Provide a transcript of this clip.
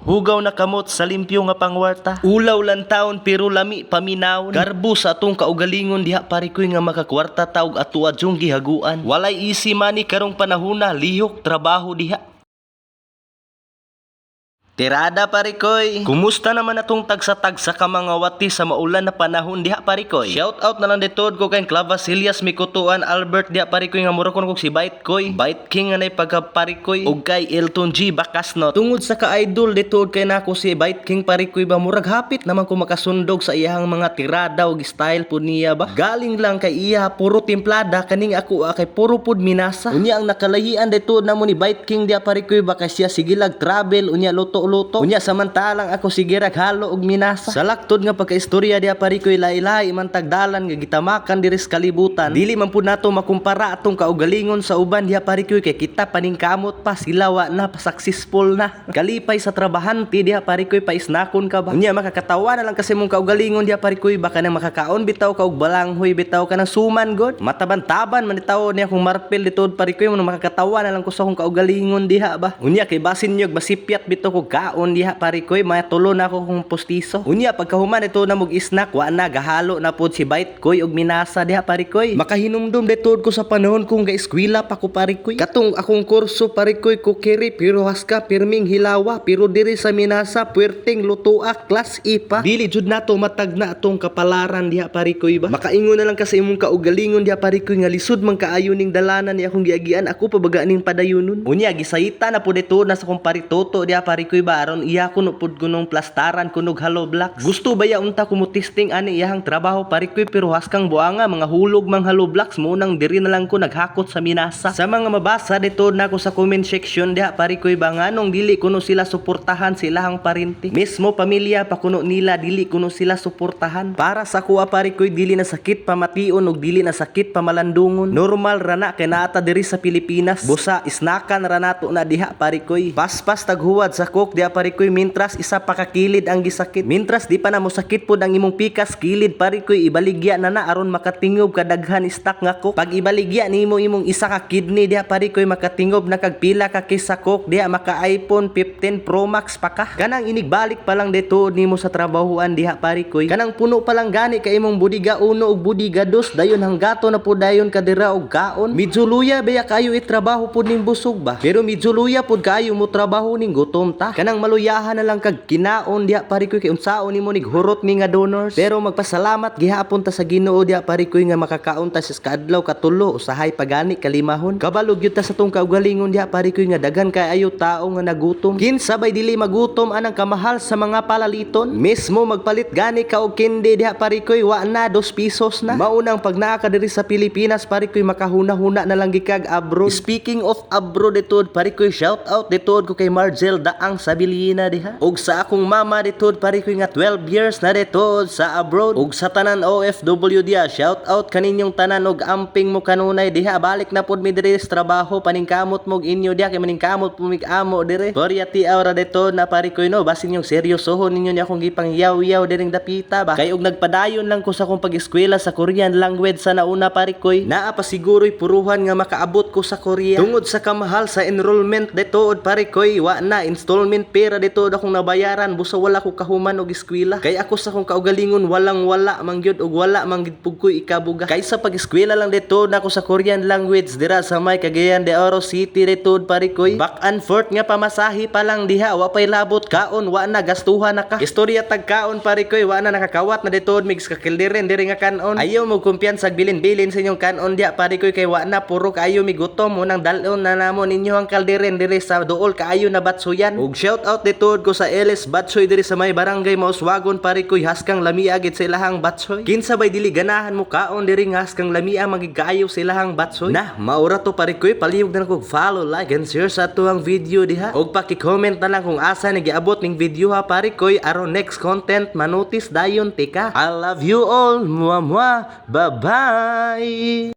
Hugaw na kamot sa limpyo nga pangwarta. Ulaw lang taon pero lami paminaw. Garbo sa atong kaugalingon diha parikoy nga makakwarta taog ato adyong gihaguan. Walay easy money karong panahona, lihok trabaho diha. Tirada parikoy. Kumusta naman atong tagsa-tagsa ka mga wati sa maulan na panahon diha parikoy? Shout out na lang dito ko kay Clavacilias Mikutuan Albert diha parikoy nga mura ko si Bite Koy. Bite King anay pagka parikoy ug kay Elton G Bacasnot. Tungod sa ka-idol dito kay nako si Bite King parikoy ba murag hapit naman ko makasundog sa iyang mga tirada ug style pud niya ba. Galing lang kay iya puro templada kaning ako kay puro pud minasa. Unya ang nakalahian dito namo ni Bite King diha parikoy ba kay siya sigilag travel unya luto unya samantalang ako sige halo og minasa. Sa laktod nga pagkaistorya diha parikoy laylay man tagdalan nga gitamakan diri sa kalibutan. Dili man pud nato makumpara atong kaugalingon sa uban diha parikoy kay kita paningkamot pa sila wa na pa successful na. Kalipay sa trabahante diha parikoy pa isnakon ka ba. Unya makakatawa na lang kasi mong kaugalingon diha parikoy baka nang makakaon bitaw ka og balanghoy bitaw ka nang suman god. Mataban-taban man bitaw niya kung marpel dito parikoy mo makakatawa na lang ko sa akong kaugalingon diha ba. Unya kay basin nyog basipyat bitaw ko kaon diha parikoy matulo na ako kung postiso. Unya pagkahuman ito na mog snack wa na gahalo na pod si Bite Koy og minasa diha parikoy. Makahinumdum detod ko sa panahon kung gaeskwela pa ko parikoy. Katong akong kurso parikoy kukiri pero haska pirming hilawa pero diri sa minasa puwerteng lutoa class E pa. Dili jud nato matag na atong kapalaran diha parikoy ba. Makaingon na lang kasi imong kaugalingon diha parikoy nga lisod man kaayo ning dalanan ni akong giagian ako pa baga ning padayunon. Unya gisayita na pod ito na sa kong paritoto diha parikoy ba aron iya kuno pud kunong plastaran kunog hollow blocks. Gusto ba ya unta ko mo testing ani iyang trabaho parikoy pero haskang buanga mga hulog mang hollow blocks mo nang diri na lang ko naghakot sa minasa. Sa mga mabasa dito na ko sa comment section diha parikoy ba nganong dili kuno sila suportahan silahang parinti. Mismo pamilya pa kuno nila dili kuno sila suportahan. Para sa kuha parikoy dili na sakit pamation ug dili na sakit pamalandungon. Normal rana kay naata diri sa Pilipinas. Busa isnakan ranato na diha parikoy. Paspas taghuwad sa cook diha parikoy mintras isa pa kakilid ang gisakit. Mintras di pa na mo sakit pod ang imong pikas kilid parikoy ibaligya na na aron makatingob kadaghan stock nga cook. Pag ibaligya nimo imong isa ka kidney diha parikoy makatingob na kag pila ka kisa cook diha maka iPhone 15 Pro Max pa ka. Kanang inigbalik pa lang dito nimo sa trabahuan diha parikoy. Kanang puno pa lang gani kay imong budiga 1 ug budiga 2 dayon hanggato na pod dayon ka dira og kaon. Medyo luya baya kayo itrabaho pod ning busog ba. Pero medyo luya pod kayo mo trabaho ning gutom ta. Kanang maluyahan na lang kag kinaon diha parikoy kay unsaon nimo nighurot mi nga donors. Pero magpasalamat gihapon ta sa Ginoo diha parikoy nga makakaon ta sa kadlaw katulo usahay pagani kalimahon. Kabalog gyud ta sa tong kaugalingon diha parikoy nga daghan kay ayo tao nga nagutom. Kinsa bay dili magutom anang kamahal sa mga palaliton. Mismo magpalit gani ka og kindi diha parikoy wa na 2 pesos na. Maunang pag naa ka diri sa Pilipinas parikoy makahuna-huna na lang gikag abroad. Speaking of abroad dito parikoy shout out dito ko kay Margel Daang Sabilina diha. Og sa akong mama dito parikoy nga 12 years na dito sa abroad. Og sa tanan OFW diha shout out kaninyong tanan og amping mo kanunay diha balik na pod mi diri sa trabaho paningkamot mo inyo diha kay maningkamot po mig amo dire. Koryati aura dito na parikoy no basin yung seryosohon ninyo ni akong gipangyaw-yaw diring dapita ba. Kay og nagpadayon lang ko sa akong pag-eskwela sa Korean language sa nauna parikoy. Naa pa siguro'y puruhan nga makaabot ko sa Korea. Tungod sa kamahal sa enrollment dito parikoy wa na installment pera dito akong nabayaran busa wala ko kahuman og eskwela. Kay ako sa akong kaugalingon walang-wala mangyud og wala manggid pugkoy ikabuga. Kay sa pag-eskwela lang dito nako sa Korean language dira sa may Cagayan de Oro City dito parikoy. Back and forth nga pamasahi pa lang diha wa pay labot kaon wa na gastuhan na ka. Istorya tag kaon parikoy wa na nakakawat na dito mix ka kildiren diri nga kanon. Ayaw mo kumpiyansa bilin-bilin sa inyong kanon diha parikoy kay wa na puro kaayo migutom unang dalon na namon ninyo ang kaldiren diri sa duol kaayo na batsuyan. Og shout out dito ko sa LS Batsoy diri sa may barangay Mauswagon parikoy haskang lamia gid sa ilahang batsoy. Kinsa bay dili ganahan mo kaon diri nga haskang lamia magigaayo sa ilahang batsoy. Nah, maura to parikoy palihog na kog follow, like and share sa atuang video diha. Og paki-comment na lang kung asa nagiabot ning video ha parikoy aron next content manotis dayon tika. I love you all. Bye bye.